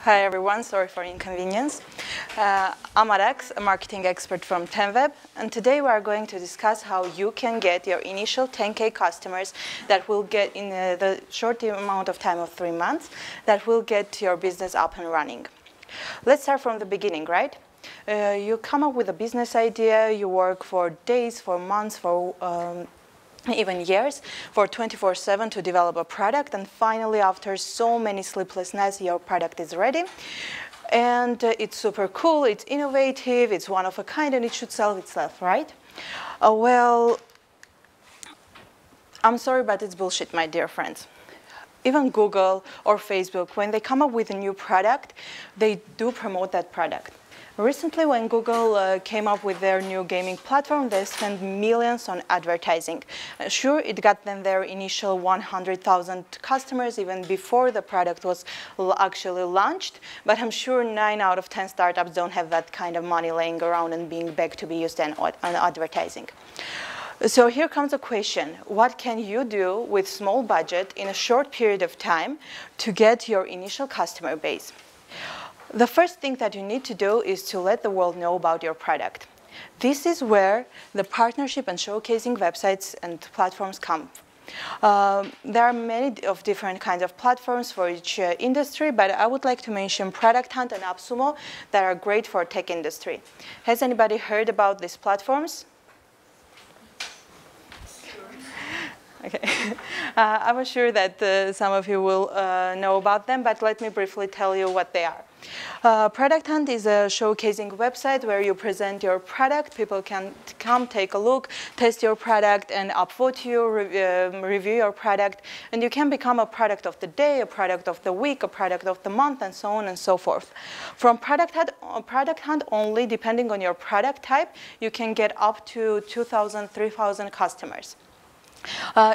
Hi everyone, sorry for inconvenience. I'm Araksya, a marketing expert from 10Web, and today we are going to discuss how you can get your initial 10K customers that will get in the short amount of time of 3 months, that will get your business up and running. Let's start from the beginning, right? You come up with a business idea, you work for days, for months, for even years, for 24/7 to develop a product, and finally, after so many sleepless nights, your product is ready. And it's super cool, it's innovative, it's one of a kind, and it should sell itself, right? Well, I'm sorry, but it's bullshit, my dear friends. Even Google or Facebook, when they come up with a new product, they do promote that product. Recently, when Google came up with their new gaming platform, they spent millions on advertising. Sure, it got them their initial 100,000 customers even before the product was actually launched, but I'm sure 9 out of 10 startups don't have that kind of money laying around and being begged to be used on advertising. So here comes a question. What can you do with small budget in a short period of time to get your initial customer base? The first thing that you need to do is to let the world know about your product. This is where the partnership and showcasing websites and platforms come. There are many of different kinds of platforms for each industry, but I would like to mention Product Hunt and AppSumo that are great for tech industry. Has anybody heard about these platforms? Okay. I was sure that some of you will know about them, but let me briefly tell you what they are. Product Hunt is a showcasing website where you present your product. People can come, take a look, test your product, and upvote you, review your product. And you can become a product of the day, a product of the week, a product of the month, and so on and so forth. From Product Hunt only, depending on your product type, you can get up to 2,000, 3,000 customers.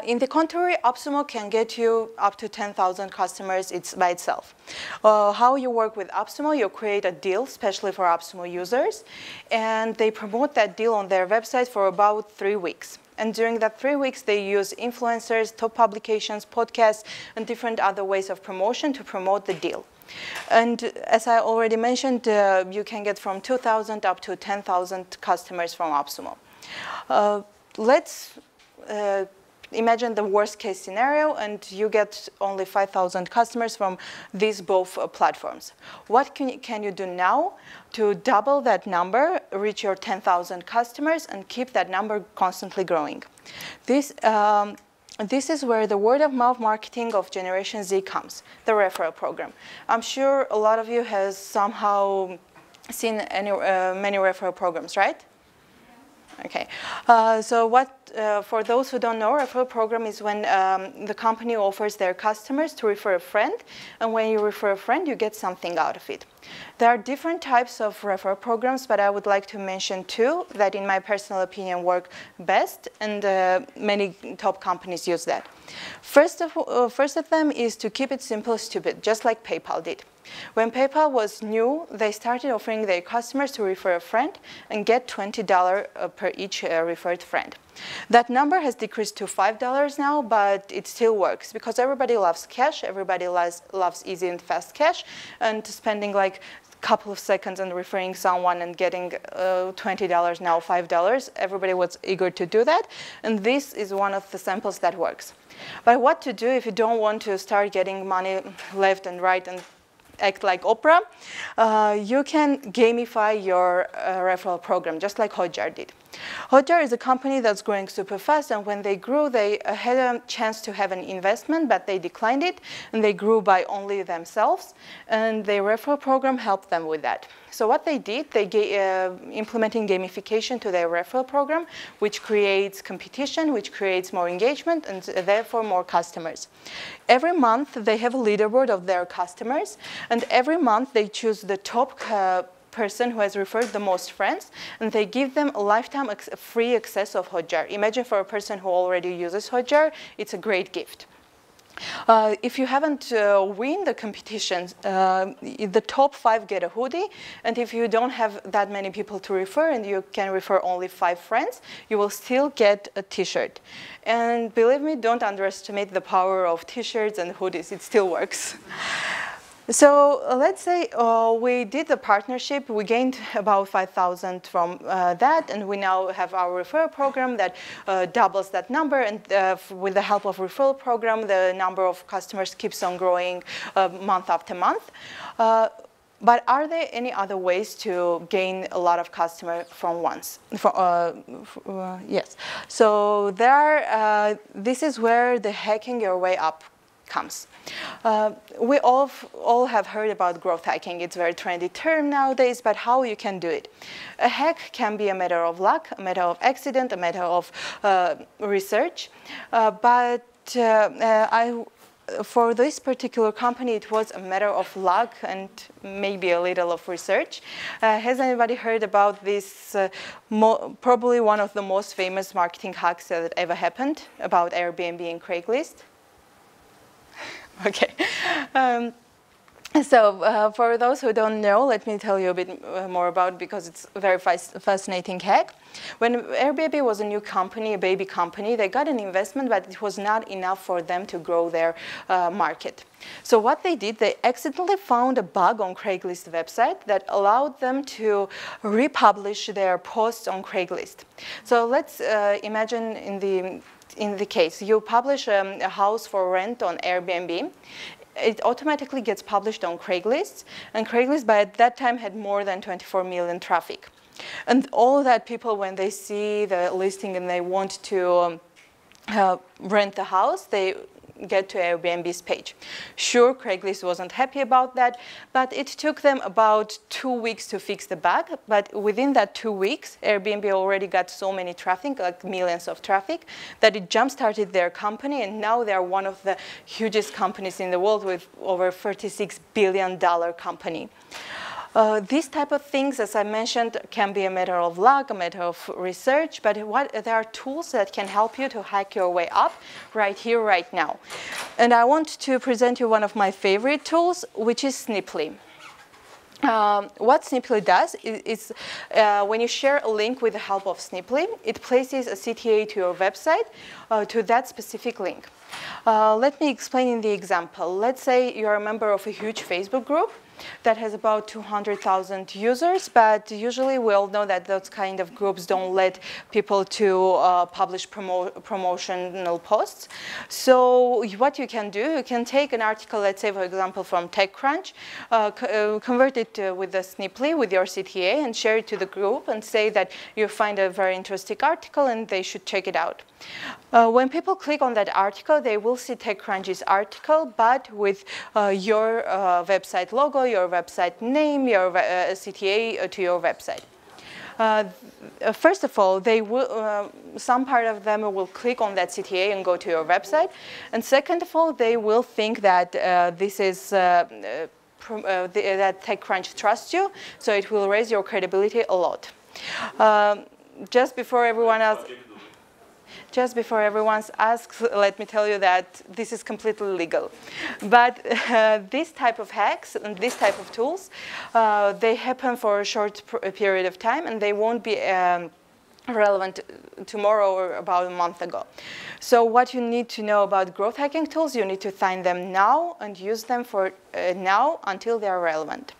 In the contrary, AppSumo can get you up to 10,000 customers by itself. How you work with AppSumo, you create a deal, especially for AppSumo users, and they promote that deal on their website for about 3 weeks. And during that 3 weeks, they use influencers, top publications, podcasts, and different other ways of promotion to promote the deal. And as I already mentioned, you can get from 2,000 up to 10,000 customers from AppSumo. Let's imagine the worst case scenario and you get only 5,000 customers from these both platforms. What can you do now to double that number, reach your 10,000 customers, and keep that number constantly growing? This is where the word-of-mouth marketing of Generation Z comes, the referral program. I'm sure a lot of you has somehow seen many referral programs, right? Okay, for those who don't know, referral program is when the company offers their customers to refer a friend, and when you refer a friend, you get something out of it. There are different types of referral programs, but I would like to mention 2 that, in my personal opinion, work best, and many top companies use that. First of them is to keep it simple, stupid, just like PayPal did. When PayPal was new, they started offering their customers to refer a friend and get $20 per each referred friend. That number has decreased to $5 now, but it still works because everybody loves cash, everybody loves easy and fast cash, and spending like a couple of seconds and referring someone and getting $20, now $5, everybody was eager to do that, and this is one of the samples that works. But what to do if you don't want to start getting money left and right and act like Oprah? You can gamify your referral program, just like Hotjar did. Hotjar is a company that's growing super fast, and when they grew, they had a chance to have an investment, but they declined it, and they grew by only themselves, and their referral program helped them with that. So what they did, they implementing gamification to their referral program, which creates competition, which creates more engagement, and therefore more customers. Every month, they have a leaderboard of their customers, and every month they choose the top person who has referred the most friends, and they give them a lifetime free access of Hotjar. Imagine for a person who already uses Hotjar, it's a great gift. If you haven't win the competitions, the top 5 get a hoodie, and if you don't have that many people to refer and you can refer only 5 friends, you will still get a t-shirt. And believe me, don't underestimate the power of t-shirts and hoodies. It still works. So let's say we did the partnership, we gained about 5,000 from that, and we now have our referral program that doubles that number, and with the help of referral program, the number of customers keeps on growing month after month. But are there any other ways to gain a lot of customers from once? Yes. So this is where the hacking your way up comes. We all have heard about growth hacking. It's a very trendy term nowadays, but how you can do it? A hack can be a matter of luck, a matter of accident, a matter of research. For this particular company, it was a matter of luck and maybe a little of research. Has anybody heard about this, probably one of the most famous marketing hacks that ever happened, about Airbnb and Craigslist? Okay. So for those who don't know, let me tell you a bit more about it, because it's a very fascinating hack. When Airbnb was a new company, a baby company, they got an investment, but it was not enough for them to grow their market. So what they did, they accidentally found a bug on Craigslist website that allowed them to republish their posts on Craigslist. So let's imagine in the case, you publish a house for rent on Airbnb. It automatically gets published on Craigslist, and Craigslist by that time had more than 24 million traffic. And all that people, when they see the listing and they want to rent the house, they get to Airbnb's page. Sure, Craigslist wasn't happy about that, but it took them about 2 weeks to fix the bug. But within that 2 weeks, Airbnb already got so many traffic, like millions of traffic, that it jump-started their company, and now they're one of the hugest companies in the world with over $36 billion company. These type of things, as I mentioned, can be a matter of luck, a matter of research, but there are tools that can help you to hack your way up right here, right now. And I want to present you one of my favorite tools, which is Snipple. What Snipple does is when you share a link with the help of Snipple, it places a CTA to your website to that specific link. Let me explain in the example. Let's say you're a member of a huge Facebook group that has about 200,000 users, but usually we all know that those kind of groups don't let people to publish promotional posts. So what you can do, you can take an article, let's say, for example, from TechCrunch, convert it with the Snipple, with your CTA, and share it to the group and say that you find a very interesting article and they should check it out. When people click on that article, they will see TechCrunch's article, but with your website logo, your website name, your CTA to your website. First of all, they will, some part of them will click on that CTA and go to your website. And second of all, they will think that this is that TechCrunch trusts you, so it will raise your credibility a lot. Just before everyone asks, let me tell you that this is completely legal. But this type of hacks and this type of tools, they happen for a short period of time, and they won't be relevant tomorrow or about a month ago. So what you need to know about growth hacking tools, you need to find them now and use them for now until they are relevant.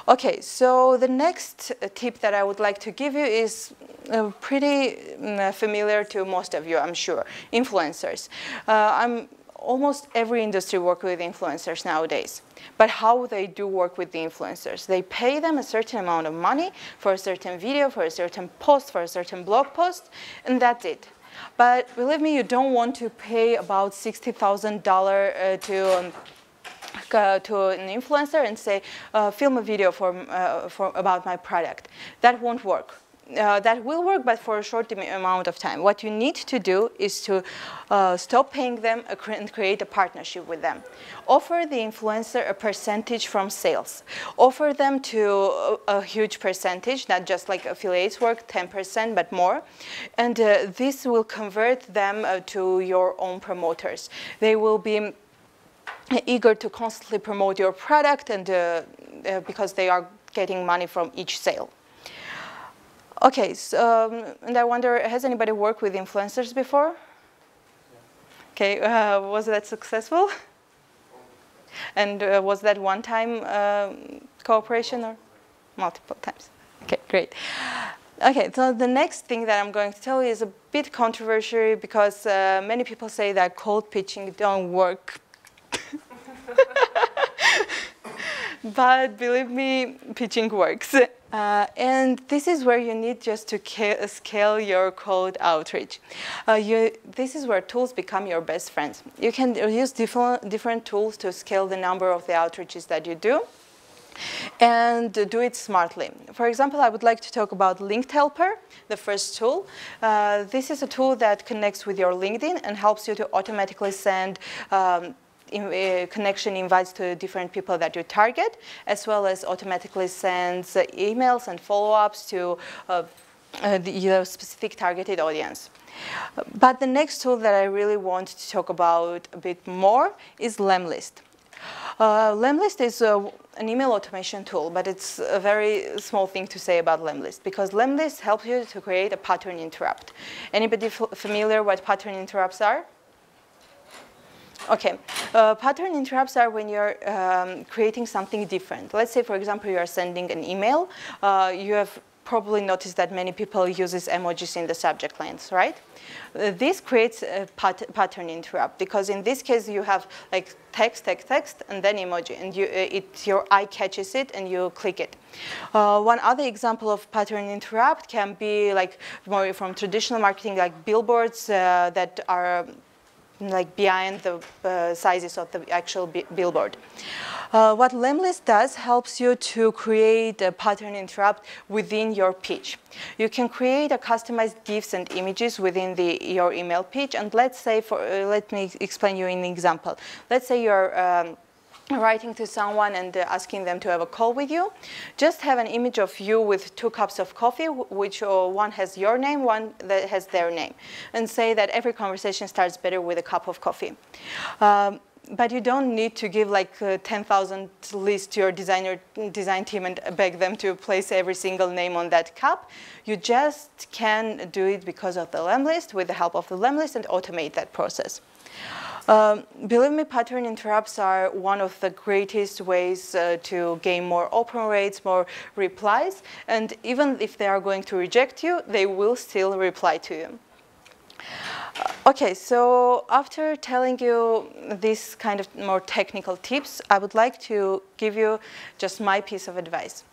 Okay, so the next tip that I would like to give you is pretty familiar to most of you, I'm sure, influencers. Almost every industry works with influencers nowadays. But how they do work with the influencers? They pay them a certain amount of money for a certain video, for a certain post, for a certain blog post, and that's it. But believe me, you don't want to pay about $60,000 to an influencer and say, film a video about my product. That won't work. That will work, but for a short amount of time. What you need to do is to stop paying them and create a partnership with them. Offer the influencer a percentage from sales. Offer them to a huge percentage, not just like affiliates work, 10%, but more. And this will convert them to your own promoters. They will be eager to constantly promote your product, and because they are getting money from each sale. Okay, so, and I wonder, has anybody worked with influencers before? Okay, was that successful? And was that one-time cooperation or multiple times? Okay, great. Okay, so the next thing that I'm going to tell you is a bit controversial because many people say that cold pitching don't work. But believe me, pitching works. And this is where you need just to scale your cold outreach. This is where tools become your best friends. You can use different tools to scale the number of the outreaches that you do, and do it smartly. For example, I would like to talk about Linked Helper, the first tool. This is a tool that connects with your LinkedIn and helps you to automatically send connection invites to different people that you target, as well as automatically sends emails and follow-ups to your specific targeted audience. But the next tool that I really want to talk about a bit more is Lemlist. Lemlist is an email automation tool, but it's a very small thing to say about Lemlist, because Lemlist helps you to create a pattern interrupt. Anybody familiar what pattern interrupts are? Okay, pattern interrupts are when you're creating something different. Let's say, for example, you are sending an email. You have probably noticed that many people uses emojis in the subject lines, right? This creates a pattern interrupt, because in this case you have like text, and then emoji, and your eye catches it and you click it. One other example of pattern interrupt can be like more from traditional marketing, like billboards that are like behind the sizes of the actual billboard. What Lemlist does helps you to create a pattern interrupt within your pitch. You can create a customized GIFs and images within your email pitch. And let's say, let me explain you an example. Let's say you're writing to someone and asking them to have a call with you. Just have an image of you with 2 cups of coffee, which one has your name, one that has their name, and say that every conversation starts better with a cup of coffee. But you don't need to give like 10,000 list to your design team and beg them to place every single name on that cup. You just can do it because of the Lemlist, with the help of the Lemlist, and automate that process. Believe me, pattern interrupts are one of the greatest ways to gain more open rates, more replies, and even if they are going to reject you, they will still reply to you. Okay, so after telling you this kind of more technical tips, I would like to give you just my piece of advice.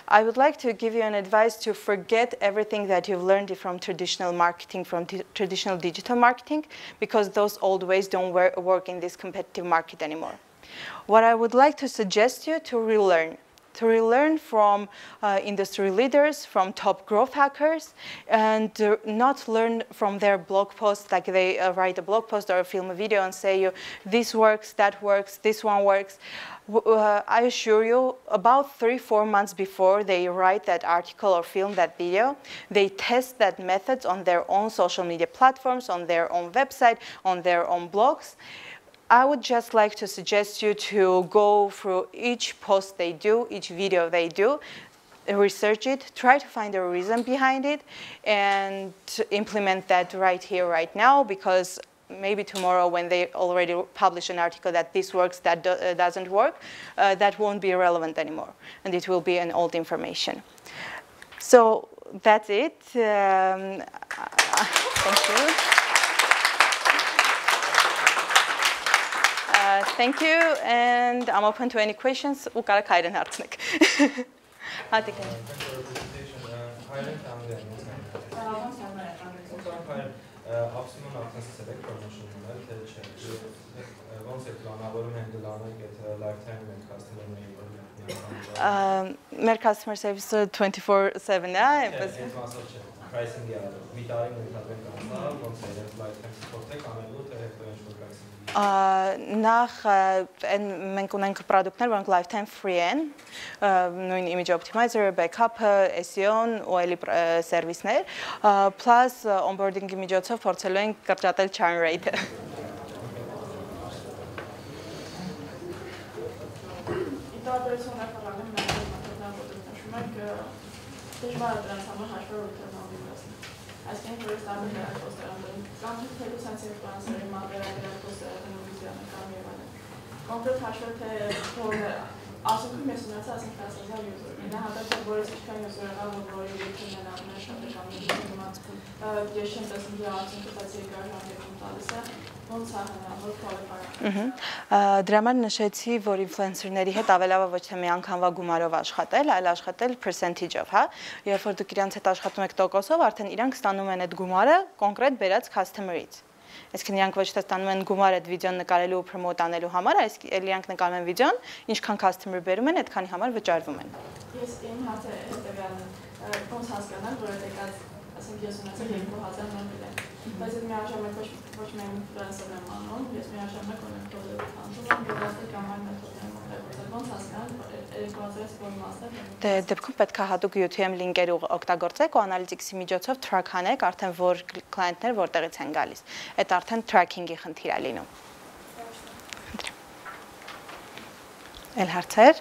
I would like to give you an advice to forget everything that you've learned from traditional marketing, from traditional digital marketing, because those old ways don't work in this competitive market anymore. What I would like to suggest you to relearn from industry leaders, from top growth hackers, and not learn from their blog posts, like they write a blog post or film a video and say, this works, that works, this one works. I assure you, about 3-4 months before they write that article or film that video, they test that methods on their own social media platforms, on their own website, on their own blogs. I would just like to suggest you to go through each post they do, each video they do, research it, try to find a reason behind it, and implement that right here, right now, because maybe tomorrow when they already publish an article that this works, that doesn't work, that won't be relevant anymore, and it will be an old information. So that's it. Thank you. Thank you, and I'm open to any questions. Ukara kayden artık. Hadi. Մեր customer service 24/7 pricing նախ մենք ունենք պրոդուկտներ, որոնք lifetime free են, նույն image optimizer, backup, SEO-ն ու այլ սերվիսներ, plus onboarding-ի միջոցով փորձելու ենք կրճատել churn rate-ը։ Դժվար է դրանց համար հաշվով return-ը դասել։ Այսինքն որ ստաբիլ է կոստը անդրում։ Կամ թելուսանցիվ տրանսֆերի մատերիալը կոստը անդրում կամ եւ այլն։ կոնկրետ հաշվել թե որը ասում ես ունեցած ասենք 10000 user։ Գնահատել թե որից ինչքան user եղավ, որի ելքին ամենաշատը կամ ես չեմ տեսնում դրա արդյունքը, բայց երկար ժամանակում տալիս է, ոնց է հնարավոր qualify-ը։ Դրա համար նշեցի, որ ինֆլուենսերների հետ ավելավա ոչ թե մի անգամվա գումարով աշխատել, այլ աշխատել percentage-ով, հա։ Երբ որ դուք իրանց հետ աշխատում եք տոկոսով, արդեն իրանք ստանում են այդ գումարը կոնկրետ բերած customer-ից։ Այսինքն իրանք ոչ թե ստանում են գումար այդ վիդեոն նկարելու ու promote անելու համար, այլ իրանք նկարում են վիդեոն, ինչքան customer բերում են, այդքանի համար վճարվում են։ Ես իմ հարցը հետևյալն է, ոնց հասկանալ, որ այդ եկած, ասենք ես ունեցել 2000 նոր կլիենտ, բայց այդ միաժամանակ ոչ միայն ինֆլուենսեր եմ անում, ես միաժամանակ ունեմ product անում, գովազդի կամ այլ մեթոդներ եմ օգտագործել, ոնց հասկանալ, որ այդ 2000-ից որ մասը։ Դե դեպքում պետք է հատուկ UTM լինկեր օգտագործեք ու Analytics-ի միջոցով track անեք արդեն որ client-ներ որտեղից են գալիս։ Այդ արդեն tracking-ի խնդիր է լինում։ Էլ հարցեր։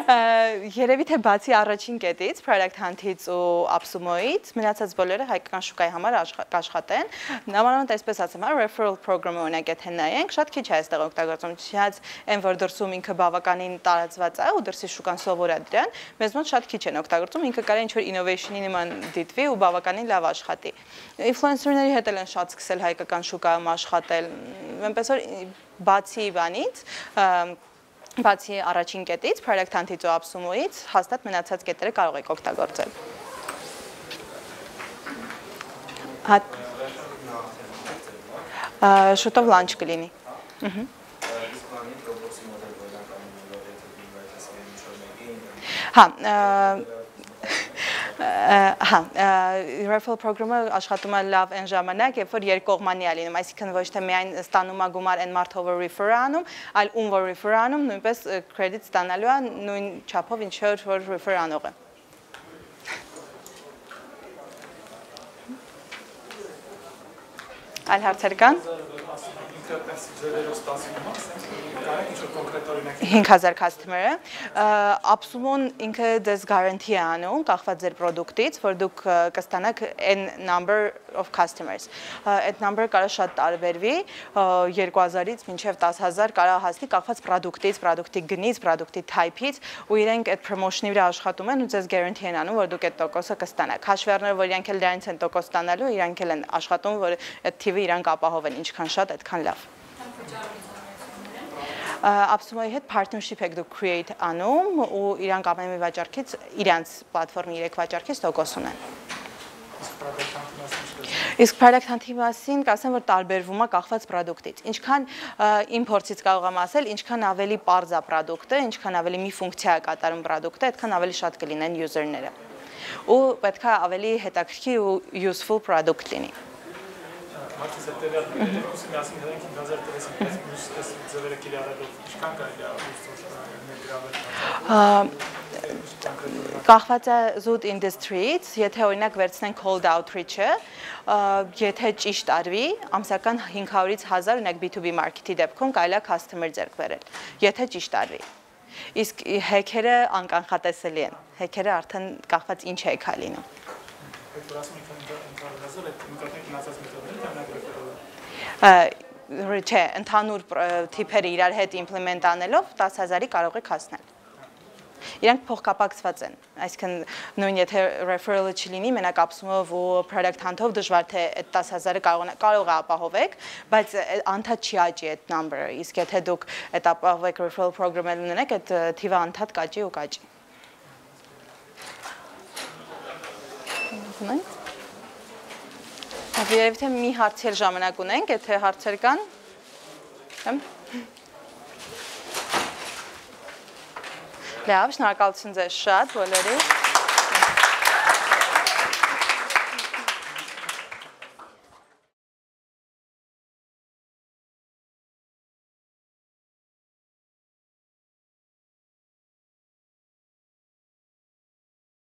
Երևի թե բացի առաջին կետից, product hunt-ից ու AppSumo-ից, մնացած բոլորը հայկական շուկայի համար կաշխատեն։ Նամանավանդ այսպես ասեմ, Referral Program-ը օրինակ եթե նայենք, շատ քիչ է այստեղ օգտագործում, չնայած այն որ դրսում ինքը բավականին տարածված է ու դրսի շուկան սովոր է դրան, մեզ մոտ շատ քիչ են օգտագործում, ինքը կարելի ինչ-որ innovation-ի նման դիտվի ու բավականին լավ աշխատի։ Ինֆլուենսերների հետ էլ են շատ սկսել հայկական շուկայում աշխատել, այնպես որ բացի բանից Բացի առաջին կետից, product hunt-ից ու AppSumo-ից հաստատ մնացած կետերը կարող եք օգտագործել։ Շուտով launch կլինի։ Referral Program-ը աշխատում է լավ այն ժամանակ, երբ որ երկկողմանի է լինում, այսինքն ոչ թե միայն ստանում է գումար այն մարդը, որ refer-ը անում, այլ ում որ refer-ը անում, նույնպես credit ստանալու է նույն չափով ինչ որ refer անողը։ Այլ հարցեր կան։ 5000 customer-ը, AppSumo-ն ինքը դες guarantee է անում, կախված ձեր product-ից, որ դուք կստանաք n number of customers։ Այդ number-ը կարող շատ տարբերվի, 2000-ից մինչև 10000 կարող հասնի կախված product-ից, product-ի գնից, product-ի type-ից, ու իրենք այդ promotion-ի վրա աշխատում են ու ձեզ guarantee են անում, որ դուք այդ տոկոսը կստանաք։ Հաշվի առնելով, որ իրանք էլ դրանից են տոկոս ստանալու, իրանք էլ են աշխատում, որ այդ թիվը իրանք ապահովեն, ինչքան շատ, այդքան լավ։ AppSumo-ի հետ partnership եք դուք create անում ու իրանք ամեն մի վաճառքից իրանց պլատֆորմի 3 վաճառքից տոկոս ունեն։ Իսկ product hunt-ի մասին կասեմ, որ տարբերվում է կախված product-ից։ Ինչքան իմ փորձից կարող եմ ասել, ինչքան ավելի պարզ է product-ը, ինչքան ավելի մի ֆունկցիա է կատարում product-ը, այդքան ավելի շատ կլինեն user-ները։ Ու պետք է ավելի հետաքրքիր ու useful product լինի։ Կախված է զուտ industry-ից, եթե օրինակ վերցնենք cold outreach-ը, եթե ճիշտ արվի, ամսական 500-ից 1000 օրինակ B2B market-ի դեպքում կարելի է customer ձեռք բերել, եթե ճիշտ արվի։ Իսկ hack-երը անկանխատեսելի են, hack-երը արդեն կախված ինչ hack է լինում։ Չէ, ընդհանուր թիփերը իրար հետ իմպլեմենտ անելով 10000-ի կարող եք հասնել։ Իրանք փոխկապակցված են, այսինքն նույն եթե referral-ը չլինի, մենակ AppSumo-ով ու product hunt-ով դժվար թե այդ 10000-ը կարող է ապահովեք, բայց անդադ չի աճի այդ number-ը, իսկ եթե դուք այդ ապահովեք referral program-ը ունենեք, այդ թիվը անդադ կաճի ու կաճի։ Երևի թե մի հարցի էլ ժամանակ ունենք, եթե հարցեր կան։ Լավ, շնորհակալություն ձեզ շատ բոլորի։